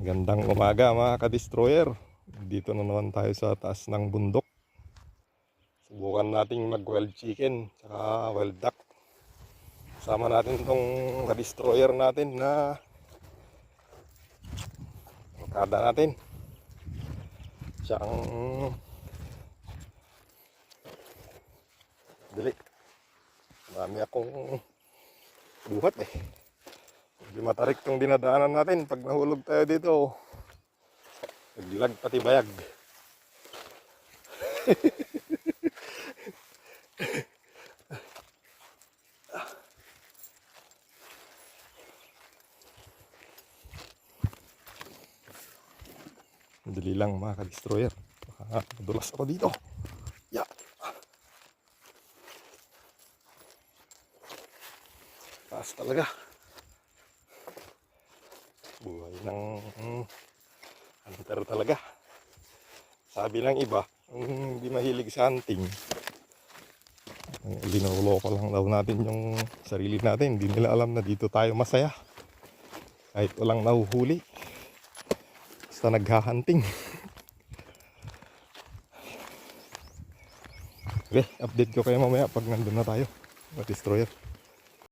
Gandang umaga mga ka-destroyer. Dito na naman tayo sa taas ng bundok. Subukan natin mag-wild chicken saka wild duck. Sama natin itong ka-destroyer natin na kada natin. Siya ang dali. Marami akong buhat eh. Hindi matarik itong dinadaanan natin. Pag nahulog tayo dito, naglag pati bayag. Dali lang mga ka-destroyer. Madulas ako dito. Yeah. Taas talaga. Buhay ng hunter talaga. Sabi ng iba, hindi mahilig sa hunting, linuloko lang daw natin yung sarili natin. Hindi nila alam na dito tayo masaya kahit walang nahuhuli, basta naghahunting. Okay, update ko kayo mamaya pag nandun na tayo, mga destroyer.